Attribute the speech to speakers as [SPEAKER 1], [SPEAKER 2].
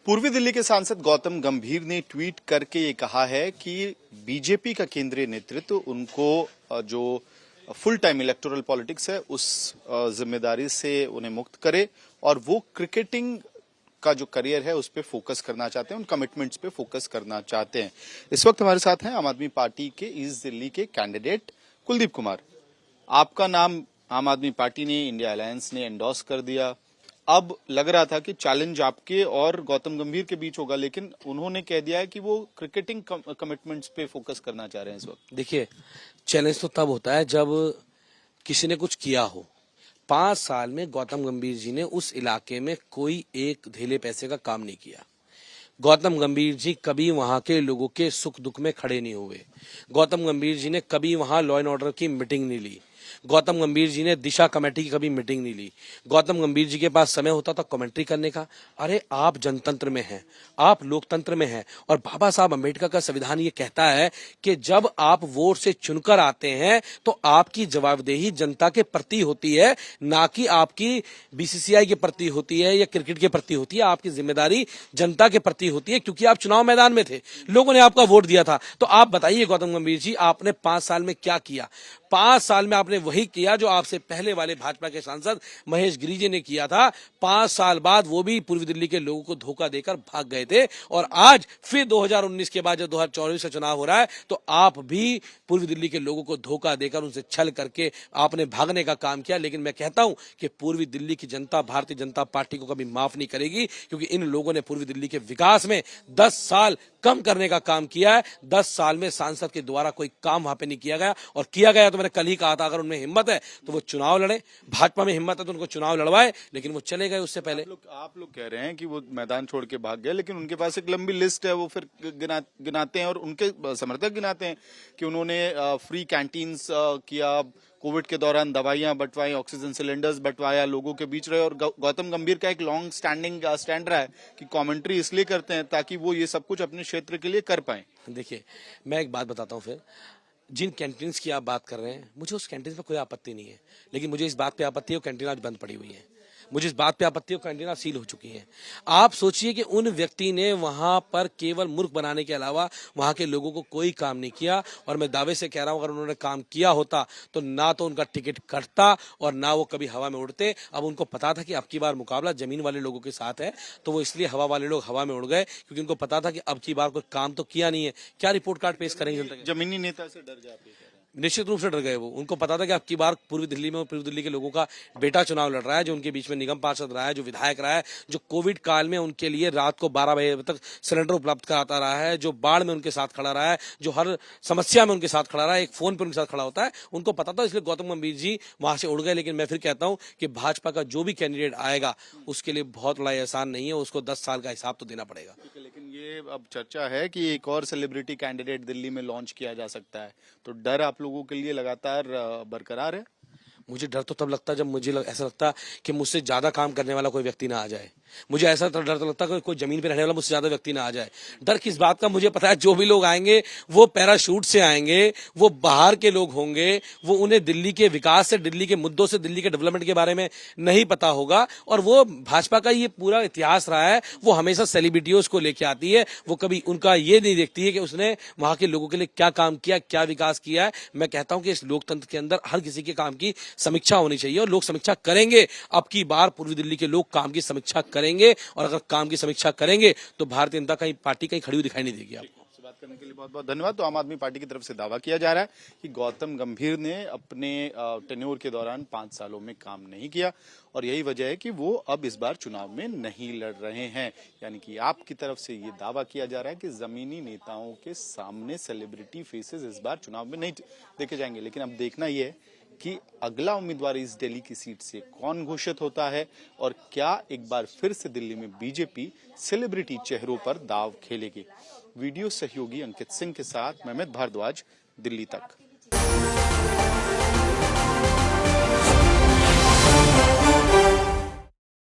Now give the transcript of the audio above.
[SPEAKER 1] पूर्वी दिल्ली के सांसद गौतम गंभीर ने ट्वीट करके ये कहा है कि बीजेपी का केंद्रीय नेतृत्व उनको जो फुल टाइम इलेक्टोरल पॉलिटिक्स है उस जिम्मेदारी से उन्हें मुक्त करे और वो क्रिकेटिंग का जो करियर है उस पे फोकस करना चाहते हैं, उन कमिटमेंट्स पे फोकस करना चाहते हैं। इस वक्त हमारे साथ हैं आम आदमी पार्टी के ईस्ट दिल्ली के कैंडिडेट कुलदीप कुमार। आपका नाम आम आदमी पार्टी ने, इंडिया अलायंस ने एंडोर्स कर दिया। अब लग रहा था कि चैलेंज आपके और गौतम गंभीर के बीच होगा, लेकिन उन्होंने कह दिया है कि वो क्रिकेटिंग कमिटमेंट्स पे फोकस करना चाह रहे हैं इस वक्त।
[SPEAKER 2] देखिए, चैलेंज तो तब होता है जब किसी ने कुछ किया हो। 5 साल में गौतम गंभीर जी ने उस इलाके में कोई एक धेले पैसे का काम नहीं किया। गौतम गंभीर जी कभी वहां के लोगों के सुख दुख में खड़े नहीं हुए। गौतम गंभीर जी ने कभी वहां लॉ एंड ऑर्डर की मीटिंग नहीं ली। गौतम गंभीर जी ने दिशा कमेटी की कभी मीटिंग नहीं ली। गौतम गंभीर जी के पास समय होता था कमेंट्री करने का। अरे आप जनतंत्र में हैं, आप लोकतंत्र में हैं, और बाबा साहब अम्बेडकर का संविधान ये कहता है कि जब आप वोट से चुनकर आते हैं तो आपकी जवाबदेही जनता के प्रति होती है, ना कि आपकी बीसीसीआई के प्रति होती है या क्रिकेट के प्रति होती है। आपकी जिम्मेदारी जनता के प्रति होती है, क्योंकि आप चुनाव मैदान में थे, लोगों ने आपका वोट दिया था। तो आप बताइए गौतम गंभीर जी, आपने 5 साल में क्या किया? 5 साल में आपने वही किया जो आपसे पहले वाले भाजपा के सांसद महेश गिरी जी ने किया था। 5 साल बाद वो भी पूर्वी दिल्ली के लोगों को धोखा देकर भाग गए थे, और आज फिर 2019 के बाद जब 2024 का चुनाव हो रहा है तो आप भी पूर्वी दिल्ली के लोगों को धोखा देकर उनसे छल करके आपने भागने का काम किया। लेकिन मैं कहता हूं कि पूर्वी दिल्ली की जनता भारतीय जनता पार्टी को कभी माफ नहीं करेगी, क्योंकि इन लोगों ने पूर्वी दिल्ली के विकास में 10 साल कम करने का काम किया है। 10 साल में सांसद के द्वारा कोई काम वहां पे नहीं किया गया, और किया गया तो मैंने कल ही कहा था, अगर उनमें हिम्मत है तो वो चुनाव लड़े। भाजपा में हिम्मत है तो उनको चुनाव लड़वाए, लेकिन वो चले गए उससे पहले।
[SPEAKER 1] आप लोग कह रहे हैं कि वो मैदान छोड़ के भाग गए, लेकिन उनके पास एक लंबी लिस्ट है, वो फिर गिनाते हैं और उनके समर्थक गिनाते हैं कि उन्होंने फ्री कैंटीन्स किया, कोविड के दौरान दवाइयां बंटवाई, ऑक्सीजन सिलेंडर्स बंटवाया, लोगों के बीच रहे। और गौतम गंभीर का एक लॉन्ग स्टैंडिंग स्टैंड रहा है कि कमेंट्री इसलिए करते हैं ताकि वो ये सब कुछ अपने क्षेत्र के लिए कर पाए।
[SPEAKER 2] देखिए, मैं एक बात बताता हूँ, फिर जिन कैंटीन्स की आप बात कर रहे हैं, मुझे उस कैंटीन पर कोई आपत्ति नहीं है, लेकिन मुझे इस बात पे आपत्ति है वो कैंटीन आज बंद पड़ी हुई है। मुझे इस बात पे आपत्ति है वो कैंटीन सील हो चुकी है। आप सोचिए कि उन व्यक्ति ने वहां पर केवल मूर्ख बनाने के अलावा वहां के लोगों को कोई काम नहीं किया। और मैं दावे से कह रहा हूं, अगर उन्होंने काम किया होता तो ना तो उनका टिकट कटता और ना वो कभी हवा में उड़ते। अब उनको पता था कि अब की बार मुकाबला जमीन वाले लोगों के साथ है, तो वो इसलिए हवा वाले लोग हवा में उड़ गए, क्योंकि उनको पता था कि अब की बार कोई काम तो किया नहीं है। क्या रिपोर्ट कार्ड पेश करेंगे?
[SPEAKER 1] जमीनी नेता से डर जाते हैं।
[SPEAKER 2] निश्चित रूप से डर गए वो। उनको पता था कि अब की बार पूर्वी दिल्ली में पूर्वी दिल्ली के लोगों का बेटा चुनाव लड़ रहा है, जो उनके बीच में निगम पार्षद रहा है, जो विधायक रहा है, जो कोविड काल में उनके लिए रात को 12 बजे तक सिलेंडर उपलब्ध कराता रहा है, जो बाढ़ में उनके साथ खड़ा रहा है, जो हर समस्या में उनके साथ खड़ा रहा है, एक फोन पर उनके साथ खड़ा होता है। उनको पता था, इसलिए गौतम गंभीर जी वहां से उड़ गए। लेकिन मैं फिर कहता हूं कि भाजपा का जो भी कैंडिडेट आएगा उसके लिए बहुत लड़ाई आसान नहीं है, उसको 10 साल का हिसाब तो देना पड़ेगा।
[SPEAKER 1] लेकिन ये अब चर्चा है कि एक और सेलिब्रिटी कैंडिडेट दिल्ली में लॉन्च किया जा सकता है, तो डर आप लोगों के लिए लगातार बरकरार है?
[SPEAKER 2] मुझे डर तो तब लगता है जब मुझे ऐसा लगता कि मुझसे ज्यादा काम करने वाला कोई व्यक्ति ना आ जाए। मुझे ऐसा डर तो लगता है कोई जमीन पे रहने वाला मुझसे ज्यादा व्यक्ति ना आ जाए। डर किस बात का? मुझे पता है जो भी लोग आएंगे वो पैराशूट से आएंगे, वो बाहर के लोग होंगे, वो उन्हें दिल्ली के विकास से, दिल्ली के मुद्दों से, दिल्ली के डेवलपमेंट के बारे में नहीं पता होगा। और वो भाजपा का ये पूरा इतिहास रहा है, वो हमेशा सेलिब्रिटीज को लेके आती है। वो कभी उनका ये नहीं देखती है कि उसने वहां के लोगों के लिए क्या काम किया, क्या विकास किया है। मैं कहता हूं कि इस लोकतंत्र के अंदर हर किसी के काम की समीक्षा होनी चाहिए, और लोग समीक्षा करेंगे। अब की बार पूर्वी दिल्ली के लोग काम की समीक्षा करेंगे, और अगर काम की समीक्षा करेंगे तो भारतीय जनता पार्टी कहीं खड़ी हुई दिखाई नहीं देगी। आपको
[SPEAKER 1] बात करने के लिए बहुत बहुत धन्यवाद। तो आम आदमी पार्टी की तरफ से दावा किया जा रहा है कि गौतम गंभीर ने अपने टेन्योर के दौरान 5 सालों में काम नहीं किया, और यही वजह है कि वो अब इस बार चुनाव में नहीं लड़ रहे हैं। यानी कि आपकी तरफ से ये दावा किया जा रहा है कि जमीनी नेताओं के सामने सेलिब्रिटी फेसेस इस बार चुनाव में नहीं देखे जाएंगे। लेकिन अब देखना यह है कि अगला उम्मीदवार इस दिल्ली की सीट से कौन घोषित होता है, और क्या एक बार फिर से दिल्ली में बीजेपी सेलिब्रिटी चेहरों पर दाव खेलेगी। वीडियो सहयोगी अंकित सिंह के साथ मैं अमित भारद्वाज, दिल्ली तक।